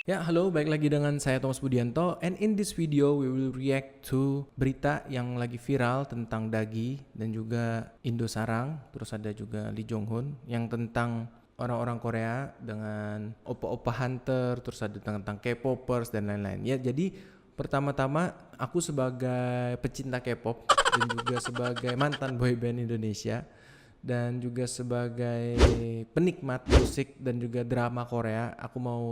Ya, halo, balik lagi dengan saya Thomas Budianto, and in this video we will react to berita yang lagi viral tentang Dagi dan juga Indosarang, terus ada juga Lee Jong Hun yang tentang orang-orang Korea dengan opa-opa hunter, terus ada tentang K-popers dan lain-lain. Ya, jadi pertama-tama aku sebagai pecinta K-pop dan juga sebagai mantan boyband Indonesia dan juga sebagai penikmat musik dan juga drama Korea, aku mau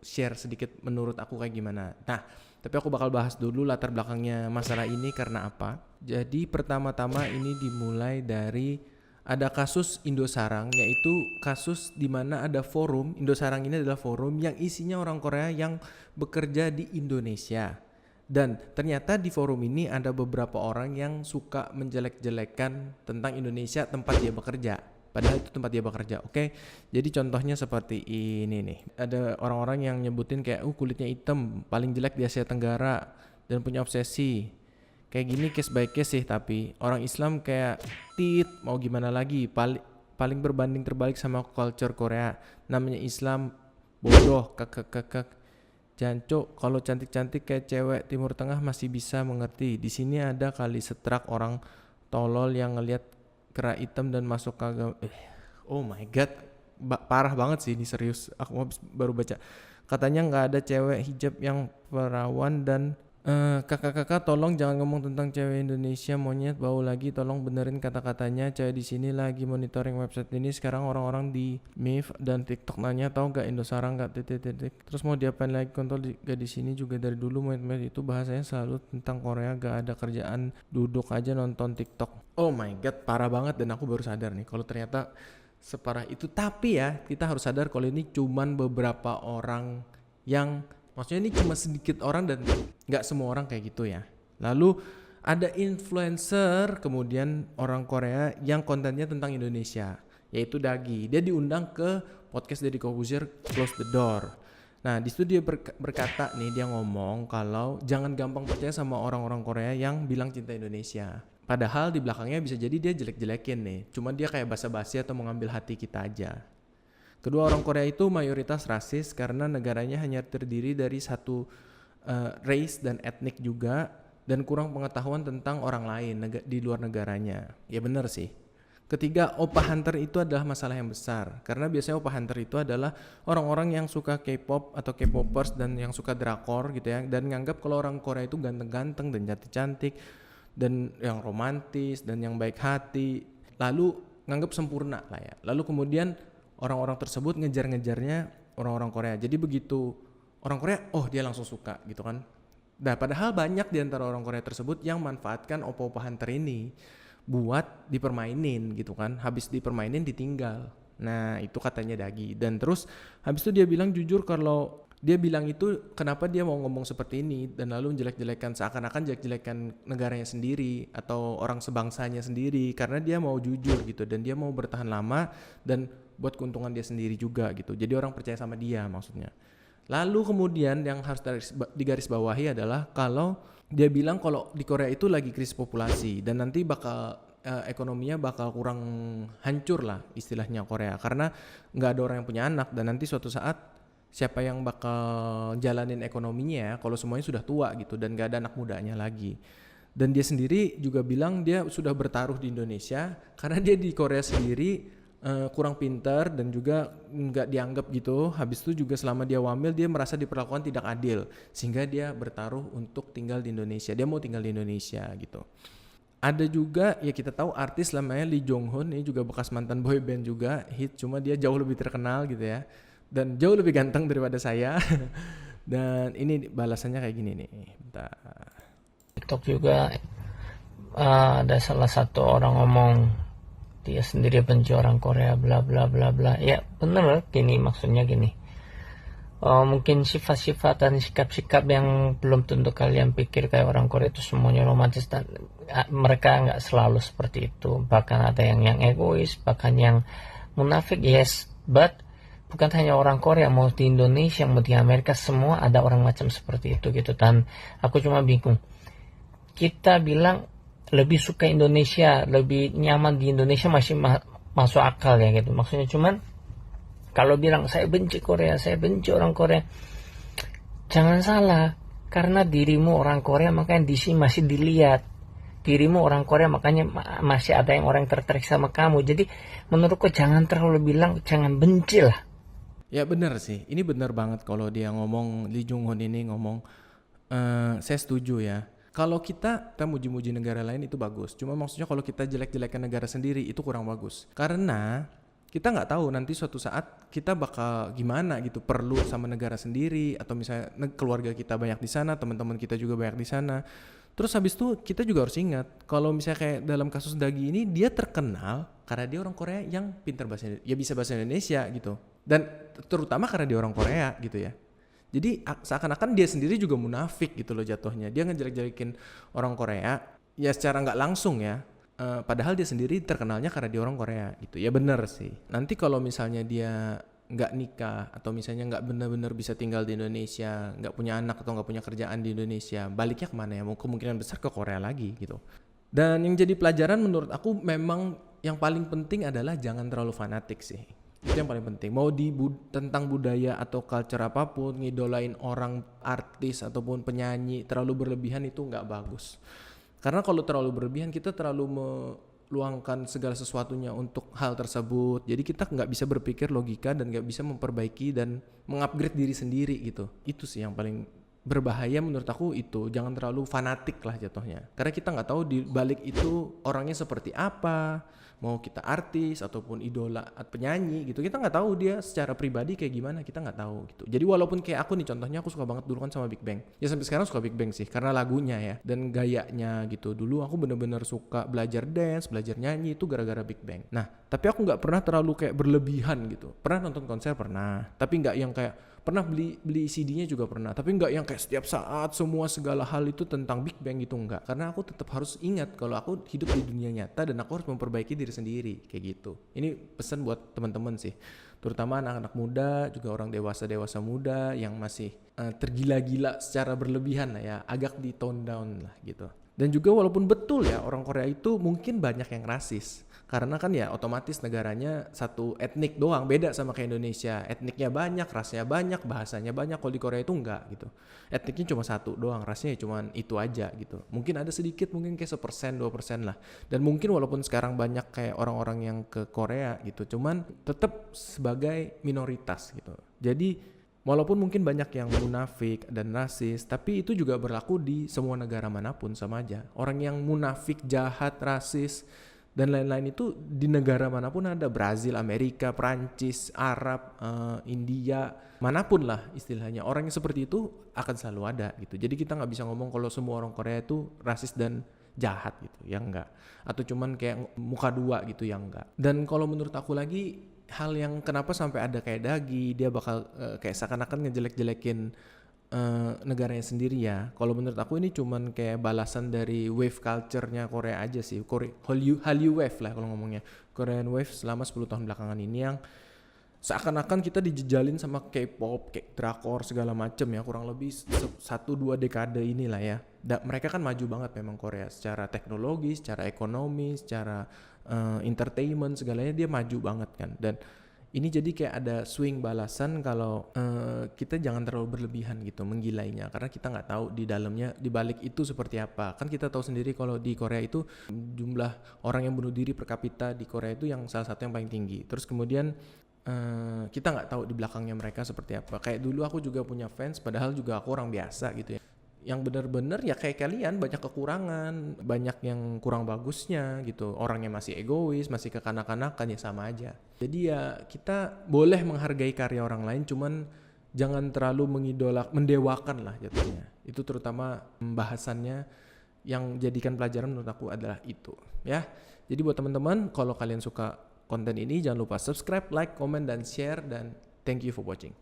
share sedikit menurut aku kayak gimana. Nah, tapi aku bakal bahas dulu latar belakangnya masalah ini karena apa. Jadi pertama-tama ini dimulai dari ada kasus Indosarang, yaitu kasus di mana ada forum. Indosarang ini adalah forum yang isinya orang Korea yang bekerja di Indonesia. Dan ternyata di forum ini ada beberapa orang yang suka menjelek-jelekan tentang Indonesia tempat dia bekerja. Padahal itu tempat dia bekerja, oke? Jadi contohnya seperti ini nih. Ada orang-orang yang nyebutin kayak, kulitnya hitam, paling jelek di Asia Tenggara, dan punya obsesi. Kayak gini case by case sih, tapi orang Islam kayak mau gimana lagi, paling berbanding terbalik sama culture Korea. Namanya Islam, bodoh, kekek. Jancuk, kalau cantik-cantik kayak cewek Timur Tengah masih bisa mengerti. Di sini ada kali setrak orang tolol yang ngelihat kera hitam dan masuk ke agama. Oh my god, parah banget sih ini, serius. Aku baru baca. Katanya nggak ada cewek hijab yang perawan dan kakak-kakak tolong jangan ngomong tentang cewek Indonesia monyet bau lagi, tolong benerin kata-katanya. Cewek di sini lagi monitoring website ini sekarang. Orang-orang di MIF dan TikTok nanya tahu nggak Indosarang nggak titik. Terus mau diapain lagi, kontrol gak di sini juga dari dulu monyet itu bahasanya selalu tentang Korea, gak ada kerjaan duduk aja nonton TikTok. Oh my god, parah banget. Dan aku baru sadar nih kalau ternyata separah itu. Tapi ya kita harus sadar kalau ini cuman beberapa orang yang, maksudnya ini cuma sedikit orang dan nggak semua orang kayak gitu ya. Lalu ada influencer kemudian orang Korea yang kontennya tentang Indonesia, yaitu Dagi. Dia diundang ke podcast Deddy Corbuzier, Close the Door. Nah di situ dia berkata nih, dia ngomong kalau jangan gampang percaya sama orang-orang Korea yang bilang cinta Indonesia. Padahal di belakangnya bisa jadi dia jelek-jelekin nih. Cuma dia kayak basa-basi atau mengambil hati kita aja. Kedua, orang Korea itu mayoritas rasis karena negaranya hanya terdiri dari satu race dan etnik juga, dan kurang pengetahuan tentang orang lain di luar negaranya. Ya benar sih. Ketiga, opa hunter itu adalah masalah yang besar karena biasanya opa hunter itu adalah orang-orang yang suka K-pop atau K-popers dan yang suka drakor gitu ya, dan nganggap kalau orang Korea itu ganteng-ganteng dan cantik-cantik dan yang romantis dan yang baik hati, lalu nganggap sempurna lah ya. Lalu kemudian orang-orang tersebut ngejar-ngejarnya orang-orang Korea. Jadi begitu orang Korea, oh dia langsung suka gitu kan. Nah padahal banyak di antara orang Korea tersebut yang manfaatkan opa-opa hunter ini buat dipermainin gitu kan. Habis dipermainin ditinggal. Nah itu katanya Dagi. Dan terus habis itu dia bilang jujur kalau dia bilang itu kenapa dia mau ngomong seperti ini dan lalu jelek-jelekan, seakan-akan jelek-jelekan negaranya sendiri atau orang sebangsanya sendiri, karena dia mau jujur gitu dan dia mau bertahan lama dan buat keuntungan dia sendiri juga gitu. Jadi orang percaya sama dia maksudnya. Lalu kemudian yang harus digarisbawahi adalah kalau dia bilang kalau di Korea itu lagi krisis populasi dan nanti bakal ekonominya bakal kurang hancur lah istilahnya Korea, karena nggak ada orang yang punya anak dan nanti suatu saat siapa yang bakal jalanin ekonominya ya kalau semuanya sudah tua gitu dan gak ada anak mudanya lagi. Dan dia sendiri juga bilang dia sudah bertaruh di Indonesia karena dia di Korea sendiri kurang pintar dan juga nggak dianggap gitu. Habis itu juga selama dia wamil dia merasa diperlakukan tidak adil sehingga dia bertaruh untuk tinggal di Indonesia. Dia mau tinggal di Indonesia gitu. Ada juga ya kita tahu artis namanya Lee Jong Hun, ini juga bekas mantan boyband juga, hit, cuma dia jauh lebih terkenal gitu ya dan jauh lebih ganteng daripada saya. Dan ini balasannya kayak gini nih. Bentar. TikTok juga ada salah satu orang ngomong dia sendiri benci orang Korea bla bla bla bla. Ya bener, gini maksudnya gini. Mungkin sifat-sifat dan sikap-sikap yang belum tentu kalian pikir kayak orang Korea itu semuanya romantis, dan mereka nggak selalu seperti itu. Bahkan ada yang egois, bahkan yang munafik, yes, but bukan hanya orang Korea, mau di Indonesia, mau di Amerika, semua ada orang macam seperti itu gitu. Dan aku cuma bingung, kita bilang lebih suka Indonesia, lebih nyaman di Indonesia masih masuk akal ya gitu. Maksudnya cuman kalau bilang saya benci Korea, saya benci orang Korea, Jangan salah, karena dirimu orang Korea makanya di sini masih dilihat. Dirimu orang Korea makanya masih ada yang orang tertarik sama kamu. Jadi menurutku jangan terlalu bilang, jangan benci lah. Ya benar sih, ini benar banget kalau dia ngomong, Lee Jung Hoon ini ngomong, saya setuju ya. Kalau kita muji-muji negara lain itu bagus. Cuma maksudnya kalau kita jelek-jelekan negara sendiri itu kurang bagus. Karena kita nggak tahu nanti suatu saat kita bakal gimana gitu, perlu sama negara sendiri atau misalnya keluarga kita banyak di sana, teman-teman kita juga banyak di sana. Terus habis itu kita juga harus ingat kalau misalnya kayak dalam kasus Dagi ini dia terkenal karena dia orang Korea yang pintar bahasa, ya bisa bahasa Indonesia gitu. Dan terutama karena dia orang Korea gitu ya. Jadi seakan-akan dia sendiri juga munafik gitu loh jatuhnya. Dia ngejelek-jelekin orang Korea ya secara nggak langsung ya. Padahal dia sendiri terkenalnya karena dia orang Korea gitu. Ya bener sih. Nanti kalau misalnya dia nggak nikah atau misalnya nggak benar-benar bisa tinggal di Indonesia, nggak punya anak atau nggak punya kerjaan di Indonesia, baliknya kemana ya? Kemungkinan besar ke Korea lagi gitu. Dan yang jadi pelajaran menurut aku memang yang paling penting adalah jangan terlalu fanatik sih. Itu yang paling penting. Mau tentang budaya atau culture apapun, ngidolain orang artis ataupun penyanyi terlalu berlebihan itu nggak bagus. Karena kalau terlalu berlebihan kita terlalu meluangkan segala sesuatunya untuk hal tersebut. Jadi kita nggak bisa berpikir logika dan nggak bisa memperbaiki dan mengupgrade diri sendiri gitu. Itu sih yang paling berbahaya menurut aku itu. Jangan terlalu fanatik lah jatuhnya. Karena kita nggak tahu di balik itu orangnya seperti apa. Mau kita artis ataupun idola penyanyi gitu, kita nggak tahu dia secara pribadi kayak gimana, kita nggak tahu gitu. Jadi walaupun kayak aku nih contohnya, aku suka banget dulu kan sama Big Bang ya, sampai sekarang suka Big Bang sih karena lagunya ya dan gayanya gitu. Dulu aku bener-bener suka belajar dance, belajar nyanyi itu gara-gara Big Bang. Nah tapi aku nggak pernah terlalu kayak berlebihan gitu. Pernah nonton konser pernah, tapi nggak yang kayak pernah beli CD-nya juga pernah, tapi nggak yang kayak setiap saat semua segala hal itu tentang Big Bang gitu, nggak. Karena aku tetap harus ingat kalau aku hidup di dunia nyata dan aku harus memperbaiki diri sendiri kayak gitu. Ini pesan buat teman-teman sih, terutama anak-anak muda juga orang dewasa muda yang masih tergila-gila secara berlebihan lah ya, agak di tone down lah gitu. Dan juga walaupun betul ya orang Korea itu mungkin banyak yang rasis, karena kan ya otomatis negaranya satu etnik doang, beda sama kayak Indonesia, etniknya banyak, rasnya banyak, bahasanya banyak. Kalau di Korea itu enggak gitu, etniknya cuma satu doang, rasnya cuma itu aja gitu. Mungkin ada sedikit, mungkin kayak 1%, 2% lah. Dan mungkin walaupun sekarang banyak kayak orang-orang yang ke Korea gitu, cuman tetap sebagai minoritas gitu. Jadi walaupun mungkin banyak yang munafik dan rasis, tapi itu juga berlaku di semua negara manapun sama aja. Orang yang munafik, jahat, rasis, dan lain-lain itu di negara manapun ada. Brazil, Amerika, Prancis, Arab, India, manapun lah istilahnya. Orang yang seperti itu akan selalu ada gitu. Jadi kita nggak bisa ngomong kalau semua orang Korea itu rasis dan jahat gitu, ya enggak. Atau cuman kayak muka dua gitu, ya enggak. Dan kalau menurut aku lagi, hal yang kenapa sampai ada kayak Dagi, dia bakal kayak seakan-akan ngejelek-jelekin negaranya sendiri ya. Kalau menurut aku ini cuman kayak balasan dari wave culture-nya Korea aja sih. Hallyu wave lah kalau ngomongnya. Korean wave selama 10 tahun belakangan ini yang seakan-akan kita dijejalin sama K-pop, kayak drakor segala macem ya, kurang lebih 1-2 dekade inilah ya. Mereka kan maju banget memang Korea secara teknologi, secara ekonomi, secara entertainment segalanya dia maju banget kan. Dan ini jadi kayak ada swing balasan kalau kita jangan terlalu berlebihan gitu menggilainya, karena kita nggak tahu di dalamnya, di balik itu seperti apa. Kan kita tahu sendiri kalau di Korea itu jumlah orang yang bunuh diri per kapita di Korea itu yang salah satu yang paling tinggi. Terus kemudian kita nggak tahu di belakangnya mereka seperti apa. Kayak dulu aku juga punya fans, padahal juga aku orang biasa gitu ya, yang benar-benar ya kayak kalian, banyak kekurangan, banyak yang kurang bagusnya gitu. Orangnya masih egois, masih kekanak-kanakan, ya sama aja. Jadi ya kita boleh menghargai karya orang lain, cuman jangan terlalu mendewakan lah jatuhnya. Itu terutama pembahasannya yang jadikan pelajaran menurut aku adalah itu ya. Jadi buat teman-teman, kalau kalian suka konten ini jangan lupa subscribe, like, comment, dan share, dan thank you for watching.